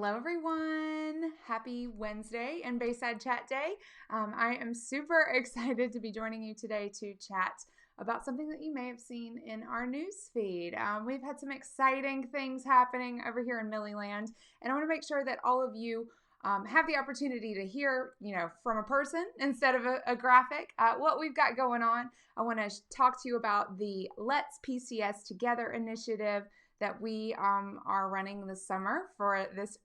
Hello, everyone. Happy Wednesday and Bayside Chat Day. I am super excited to be joining you today to chat about something that you may have seen in our news feed. We've had some exciting things happening over here in MILLIE land, and I want to make sure that all of you have the opportunity to hear, from a person instead of a graphic, what we've got going on. I want to talk to you about the Let's PCS Together initiative that we are running this summer for this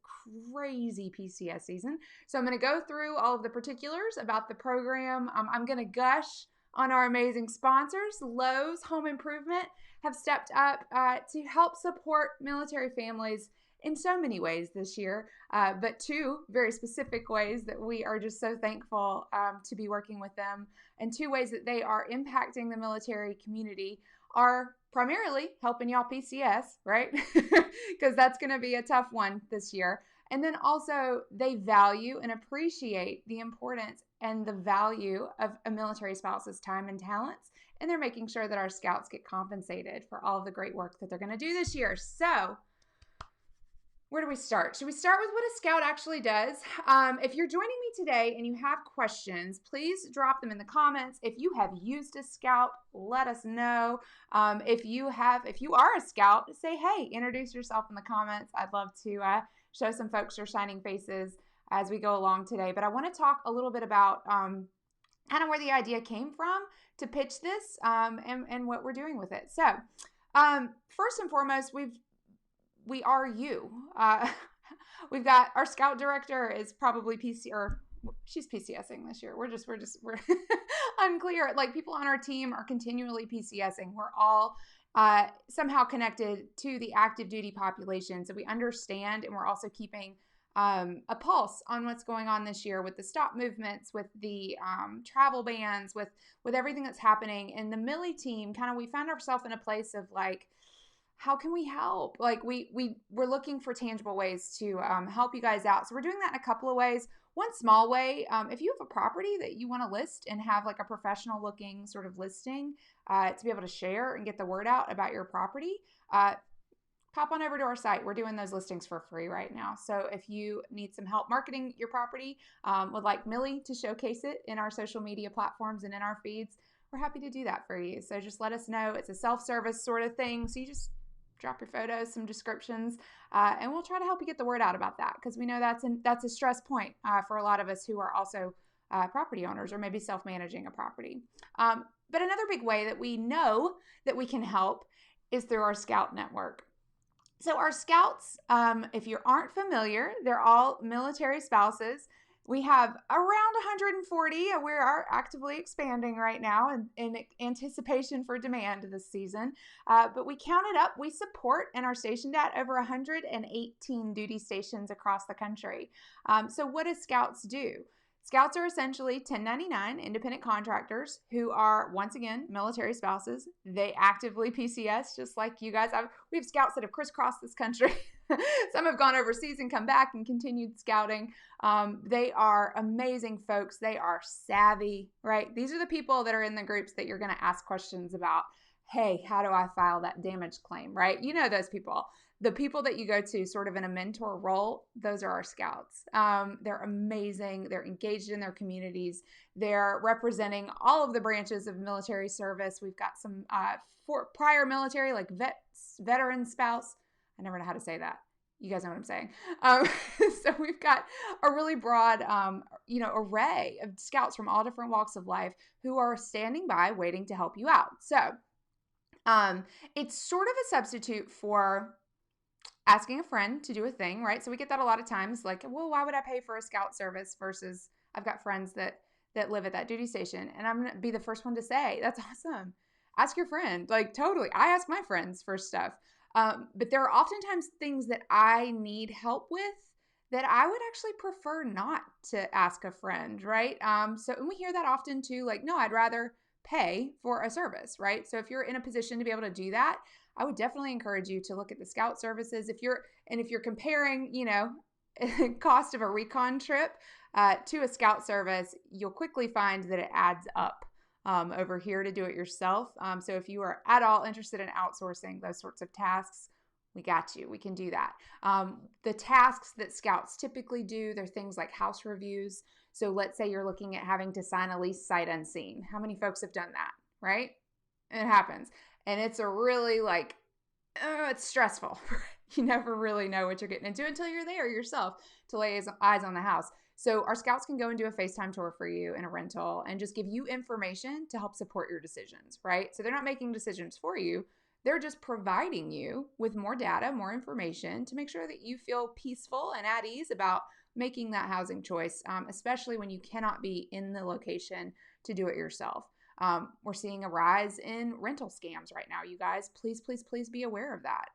crazy PCS season. So I'm going to go through all of the particulars about the program. I'm going to gush on our amazing sponsors. Lowe's Home Improvement have stepped up to help support military families in so many ways this year, but two very specific ways that we are just so thankful to be working with them, and two ways that they are impacting the military community are primarily helping y'all PCS, right? Because that's going to be a tough one this year. And then also they value and appreciate the importance and the value of a military spouse's time and talents. And they're making sure that our scouts get compensated for all of the great work that they're going to do this year. So where do we start? Should we start with what a scout actually does? If you're joining me today and you have questions, please drop them in the comments. If you have used a scout, let us know. If you are a scout, say, hey, introduce yourself in the comments. I'd love to show some folks your shining faces as we go along today. But I want to talk a little bit about kind of where the idea came from to pitch this and what we're doing with it. So first and foremost, we are you. We've got our scout director is probably she's PCSing this year. We're unclear. Like, people on our team are continually PCSing. We're all somehow connected to the active duty population. So we understand, and we're also keeping a pulse on what's going on this year with the stop movements, with the travel bans, with everything that's happening. And the MILLIE team, we found ourselves in a place of like, how can we help? Like, we're looking for tangible ways to help you guys out. So we're doing that in a couple of ways. One small way, if you have a property that you want to list and have like a professional looking sort of listing to be able to share and get the word out about your property, pop on over to our site. We're doing those listings for free right now. So if you need some help marketing your property, would like MILLIE to showcase it in our social media platforms and in our feeds, we're happy to do that for you. So just let us know. It's a self-service sort of thing. So you just drop your photos, some descriptions, and we'll try to help you get the word out about that, because we know that's a stress point for a lot of us who are also property owners or maybe self-managing a property. But another big way that we know that we can help is through our scout network. So our scouts, if you aren't familiar, they're all military spouses. We have around 140. We are actively expanding right now in anticipation for demand this season. But we counted up, we support and are stationed at over 118 duty stations across the country. So what do scouts do? Scouts are essentially 1099 independent contractors who are, once again, military spouses. They actively PCS, just like you guys. We have scouts that have crisscrossed this country. Some have gone overseas and come back and continued scouting. They are amazing folks. They are savvy, right? These are the people that are in the groups that you're going to ask questions about. Hey, how do I file that damage claim, right? You know those people. The people that you go to sort of in a mentor role, those are our scouts. They're amazing. They're engaged in their communities. They're representing all of the branches of military service. We've got some prior military, like veteran spouse. I never know how to say that. You guys know what I'm saying. So we've got a really broad, array of scouts from all different walks of life who are standing by waiting to help you out. So it's sort of a substitute for asking a friend to do a thing, right? So we get that a lot of times, like, well, why would I pay for a scout service versus I've got friends that live at that duty station. And I'm going to be the first one to say, that's awesome. Ask your friend. Like, totally. I ask my friends for stuff. But there are oftentimes things that I need help with that I would actually prefer not to ask a friend, right? And we hear that often too, like, no, I'd rather pay for a service, right? So if you're in a position to be able to do that, I would definitely encourage you to look at the scout services. If you're comparing, cost of a recon trip to a scout service, you'll quickly find that it adds up over here to do it yourself. So if you are at all interested in outsourcing those sorts of tasks, We got you. We can do that. The tasks that scouts typically do, they're things like house reviews. So let's say you're looking at having to sign a lease sight unseen. How many folks have done that, right? It happens. And it's a really it's stressful. You never really know what you're getting into until you're there yourself to lay eyes on the house. So our scouts can go and do a FaceTime tour for you in a rental and just give you information to help support your decisions, right? So they're not making decisions for you. They're just providing you with more data, more information to make sure that you feel peaceful and at ease about making that housing choice, especially when you cannot be in the location to do it yourself. We're seeing a rise in rental scams right now, you guys. Please, please, please be aware of that.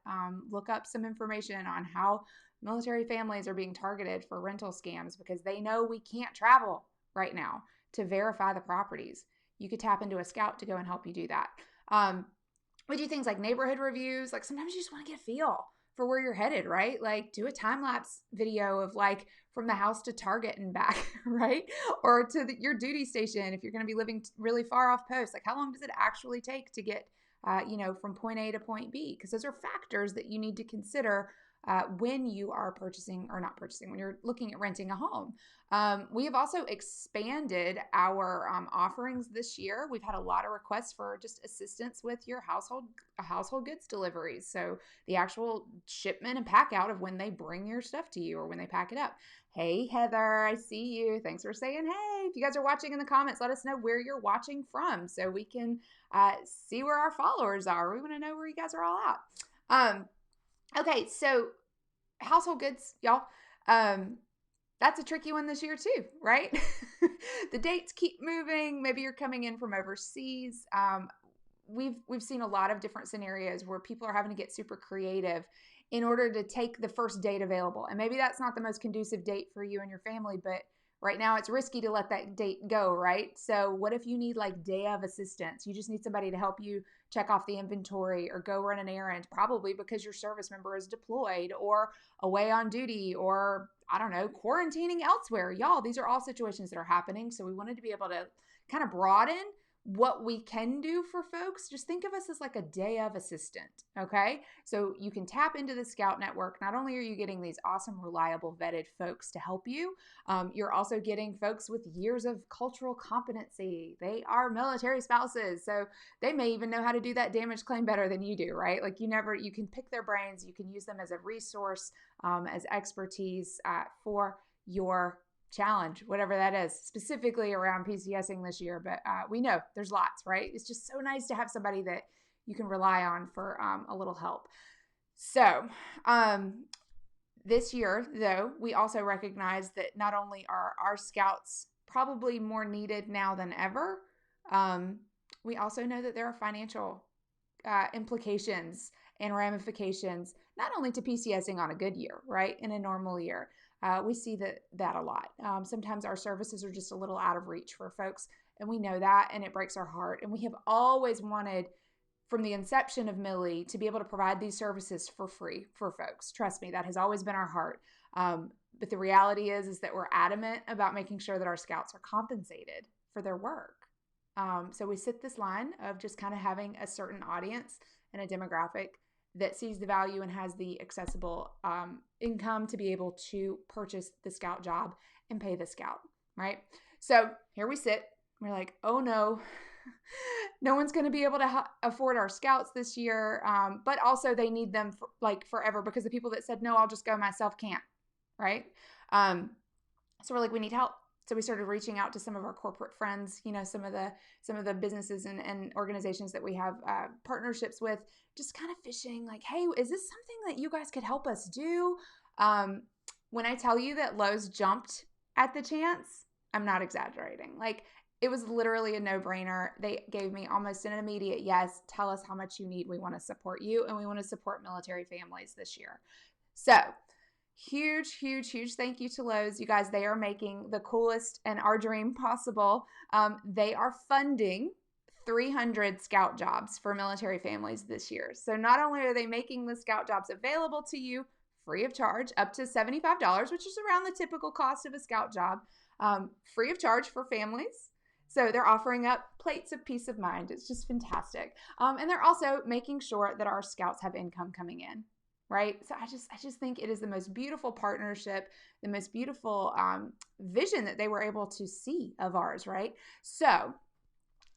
Look up some information on how military families are being targeted for rental scams because they know we can't travel right now to verify the properties. You could tap into a scout to go and help you do that. We do things like neighborhood reviews. Like sometimes you just want to get a feel for where you're headed, right? Like do a time-lapse video of like from the house to Target and back, right? Or to your duty station if you're going to be living really far off post. Like how long does it actually take to get, from point A to point B? Because those are factors that you need to consider when you are when you're looking at renting a home. We have also expanded our offerings this year. We've had a lot of requests for just assistance with your household goods deliveries. So the actual shipment and pack out of when they bring your stuff to you or when they pack it up. Hey, Heather, I see you. Thanks for saying hey. If you guys are watching in the comments, let us know where you're watching from so we can see where our followers are. We want to know where you guys are all at. Okay, so household goods, y'all. That's a tricky one this year too, right? The dates keep moving. Maybe you're coming in from overseas. We've seen a lot of different scenarios where people are having to get super creative in order to take the first date available. And maybe that's not the most conducive date for you and your family, but right now it's risky to let that date go, right? So what if you need like day of assistance? You just need somebody to help you check off the inventory or go run an errand, probably because your service member is deployed or away on duty or, I don't know, quarantining elsewhere. Y'all, these are all situations that are happening. So we wanted to be able to kind of broaden what we can do for folks. Just think of us as like a day of assistant, okay? So you can tap into the Scout Network. Not only are you getting these awesome, reliable, vetted folks to help you, you're also getting folks with years of cultural competency. They are military spouses, so they may even know how to do that damage claim better than you do, right? Like you can pick their brains, you can use them as a resource, as expertise for your challenge, whatever that is, specifically around PCSing this year. But we know there's lots, right? It's just so nice to have somebody that you can rely on for a little help. So this year, though, we also recognize that not only are our scouts probably more needed now than ever, we also know that there are financial implications and ramifications, not only to PCSing on a good year, right? In a normal year. We see that a lot. Sometimes our services are just a little out of reach for folks, and we know that, and it breaks our heart. And we have always wanted, from the inception of MILLIE, to be able to provide these services for free for folks. Trust me, that has always been our heart. But the reality is that we're adamant about making sure that our scouts are compensated for their work. So we sit this line of just kind of having a certain audience and a demographic that sees the value and has the accessible income to be able to purchase the scout job and pay the scout, right? So here we sit. We're like, oh no, no one's going to be able to afford our scouts this year. But also they need them for, forever, because the people that said, no, I'll just go myself can't, right? So we're like, we need help. So we started reaching out to some of our corporate friends, some of the businesses and organizations that we have partnerships with, just kind of fishing like, hey, is this something that you guys could help us do? When I tell you that Lowe's jumped at the chance, I'm not exaggerating. Like, it was literally a no-brainer. They gave me almost an immediate yes. Tell us how much you need. We want to support you, and we want to support military families this year. So huge, huge, huge thank you to Lowe's. You guys, they are making the coolest and our dream possible. They are funding 300 scout jobs for military families this year. So not only are they making the scout jobs available to you free of charge, up to $75, which is around the typical cost of a scout job, free of charge for families. So they're offering up plates of peace of mind. It's just fantastic. And they're also making sure that our scouts have income coming in. right? So I just think it is the most beautiful partnership, the most beautiful vision that they were able to see of ours, right? So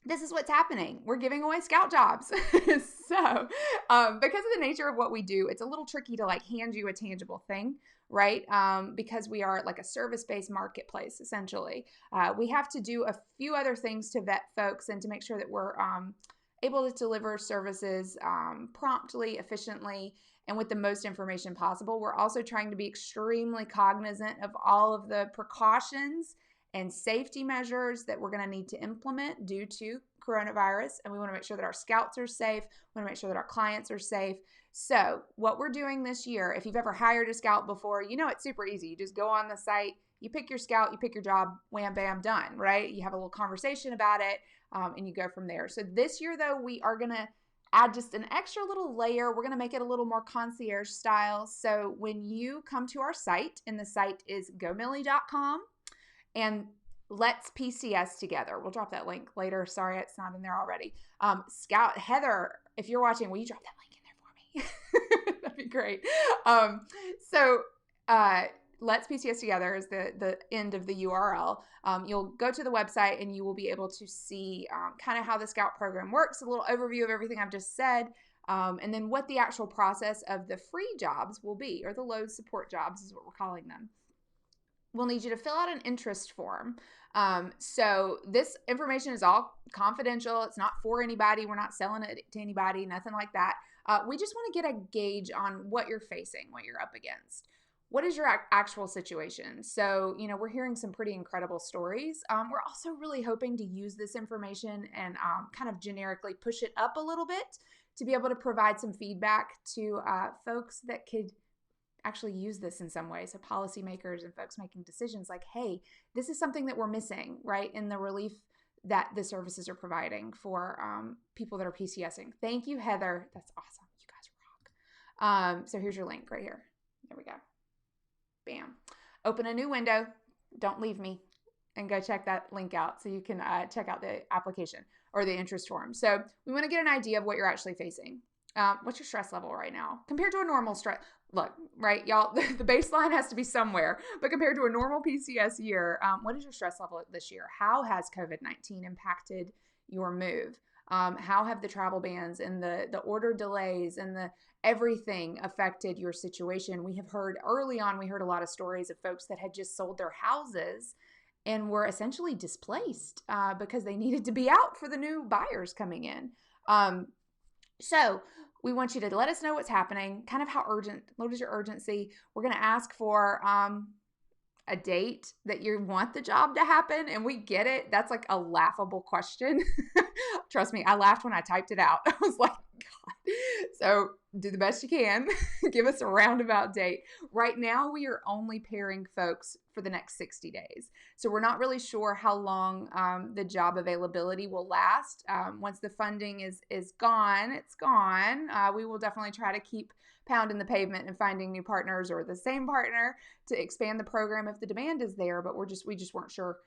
this is what's happening. We're giving away scout jobs. So because of the nature of what we do, it's a little tricky to like hand you a tangible thing, right? Because we are like a service-based marketplace, essentially. We have to do a few other things to vet folks and to make sure that we're able to deliver services promptly, efficiently, and with the most information possible. We're also trying to be extremely cognizant of all of the precautions and safety measures that we're going to need to implement due to coronavirus. And we want to make sure that our scouts are safe. We want to make sure that our clients are safe. So what we're doing this year, if you've ever hired a scout before, you know it's super easy. You just go on the site, you pick your scout, you pick your job, wham, bam, done, right? You have a little conversation about it, and you go from there. So this year, though, we are going to add just an extra little layer. We're going to make it a little more concierge style. So when you come to our site, and the site is gomillie.com, and let's PCS together. We'll drop that link later. Sorry, it's not in there already. Scout Heather, if you're watching, will you drop that link in there for me? That'd be great. Let's PCS together is the end of the URL. You'll go to the website and you will be able to see kind of how the Scout program works, a little overview of everything I've just said, and then what the actual process of the free jobs will be, or the Lowe support jobs is what we're calling them. We'll need you to fill out an interest form. So this information is all confidential. It's not for anybody. We're not selling it to anybody, nothing like that. We just want to get a gauge on what you're facing, what you're up against. What is your actual situation? So, we're hearing some pretty incredible stories. We're also really hoping to use this information and kind of generically push it up a little bit to be able to provide some feedback to folks that could actually use this in some way. So policymakers and folks making decisions like, hey, this is something that we're missing, right, in the relief that the services are providing for people that are PCSing. Thank you, Heather. That's awesome. You guys rock. So here's your link right here. There we go. Bam. Open a new window. Don't leave me. And go check that link out so you can check out the application or the interest form. So we want to get an idea of what you're actually facing. What's your stress level right now compared to a normal stress? Look, right, y'all, the baseline has to be somewhere, but compared to a normal PCS year, what is your stress level this year? How has COVID-19 impacted your move? How have the travel bans and the order delays and the everything affected your situation? We have heard early on, we heard a lot of stories of folks that had just sold their houses and were essentially displaced because they needed to be out for the new buyers coming in. So we want you to let us know what's happening, kind of what is your urgency. We're going to ask for a date that you want the job to happen. And we get it. That's like a laughable question. Trust me, I laughed when I typed it out. I was like, God. So do the best you can. Give us a roundabout date. Right now, we are only pairing folks for the next 60 days. So we're not really sure how long the job availability will last. Once the funding is gone, it's gone. We will definitely try to keep pounding the pavement and finding new partners or the same partner to expand the program if the demand is there. But we just weren't sure,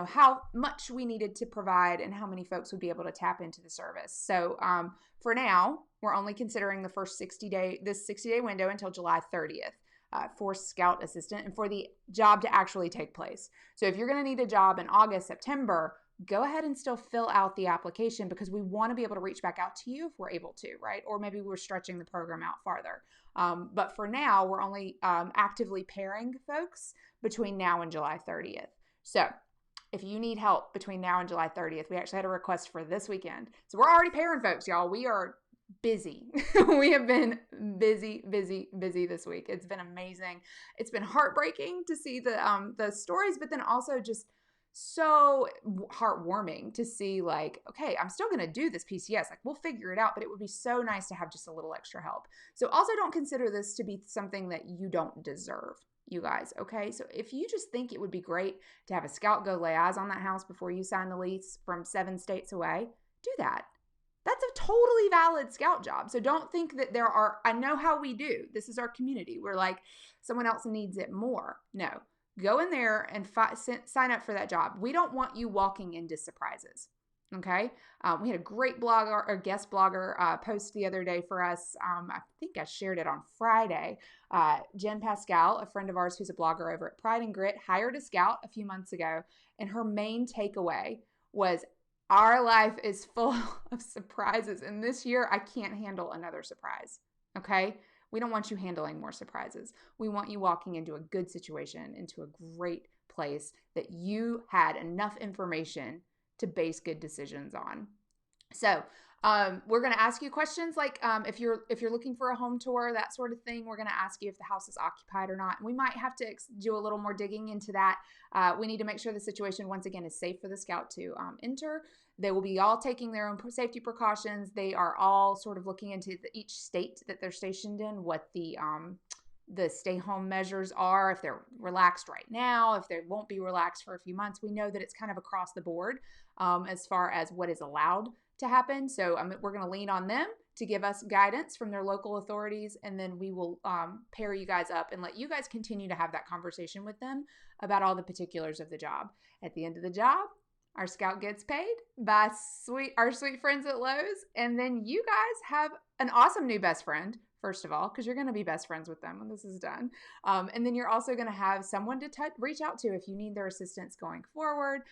how much we needed to provide and how many folks would be able to tap into the service. So for now, we're only considering the first 60-day window until July 30th. For Scout Assistant and for the job to actually take place. So if you're going to need a job in August, September, go ahead and still fill out the application because we want to be able to reach back out to you if we're able to, right? Or maybe we're stretching the program out farther. But for now, we're only actively pairing folks between now and July 30th. So if you need help between now and July 30th, we actually had a request for this weekend. So we're already pairing folks, y'all. We are busy. We have been busy this week. It's been amazing. It's been heartbreaking to see the stories, but then also just so heartwarming to see like, okay, I'm still going to do this PCS. Like we'll figure it out, but it would be so nice to have just a little extra help. So also don't consider this to be something that you don't deserve, you guys. Okay. So if you just think it would be great to have a scout go lay eyes on that house before you sign the lease from 7 states away, do that. That's a totally valid scout job. So don't think that I know how we do. This is our community. We're like, someone else needs it more. No, go in there and sign up for that job. We don't want you walking into surprises. Okay. We had a great blogger or guest blogger post the other day for us. I think I shared it on Friday. Jen Pascal, a friend of ours who's a blogger over at Pride and Grit, hired a scout a few months ago. And her main takeaway was our life is full of surprises. And this year, I can't handle another surprise. Okay. We don't want you handling more surprises. We want you walking into a good situation, into a great place that you had enough information to base good decisions on. So we're going to ask you questions like if you're looking for a home tour, that sort of thing. We're going to ask you if the house is occupied or not. And we might have to do a little more digging into that. We need to make sure the situation, once again, is safe for the scout to enter. They will be all taking their own safety precautions. They are all sort of looking into each state that they're stationed in, what the stay home measures are, if they're relaxed right now, if they won't be relaxed for a few months. We know that it's kind of across the board as far as what is allowed to happen. So we're going to lean on them to give us guidance from their local authorities, and then we will pair you guys up and let you guys continue to have that conversation with them about all the particulars of the job. At the end of the job, our scout gets paid by our sweet friends at Lowe's, and then you guys have an awesome new best friend, first of all, because you're going to be best friends with them when this is done. And then you're also going to have someone to reach out to if you need their assistance going forward.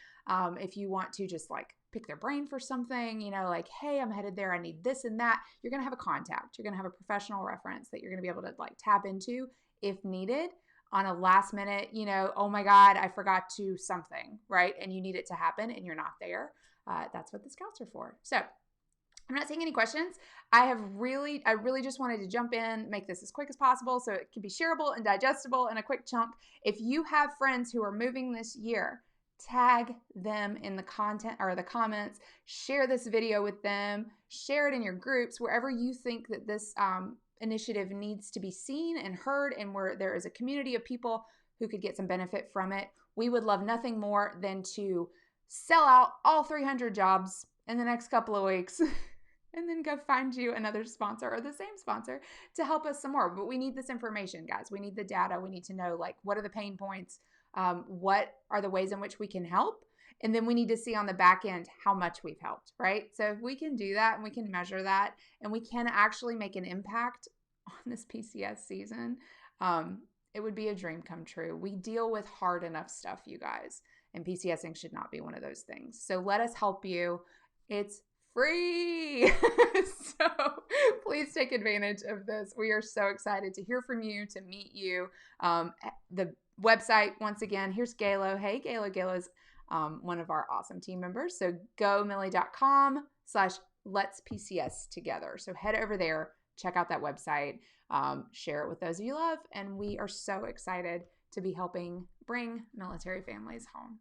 If you want to just like pick their brain for something, like, hey, I'm headed there, I need this and that. You're going to have a contact. You're going to have a professional reference that you're going to be able to like tap into if needed on a last minute, oh my God, I forgot to something, right? And you need it to happen and you're not there. That's what the scouts are for. So I'm not taking any questions. I really just wanted to jump in, make this as quick as possible so it can be shareable and digestible in a quick chunk. If you have friends who are moving this year, tag them in the content or the comments, share this video with them, share it in your groups, wherever you think that this initiative needs to be seen and heard, and where there is a community of people who could get some benefit from it. We would love nothing more than to sell out all 300 jobs in the next couple of weeks and then go find you another sponsor or the same sponsor to help us some more. But we need this information, guys. We need the data. We need to know, like, what are the pain points? What are the ways in which we can help? And then we need to see on the back end how much we've helped, right? So if we can do that and we can measure that and we can actually make an impact on this PCS season, it would be a dream come true. We deal with hard enough stuff, you guys, and PCSing should not be one of those things. So let us help you. It's free. So please take advantage of this. We are so excited to hear from you, to meet you. The website, once again, here's Galo. Hey, Galo. Galo's one of our awesome team members. So go millie.com/let's PCS together. So head over there, check out that website, share it with those you love. And we are so excited to be helping bring military families home.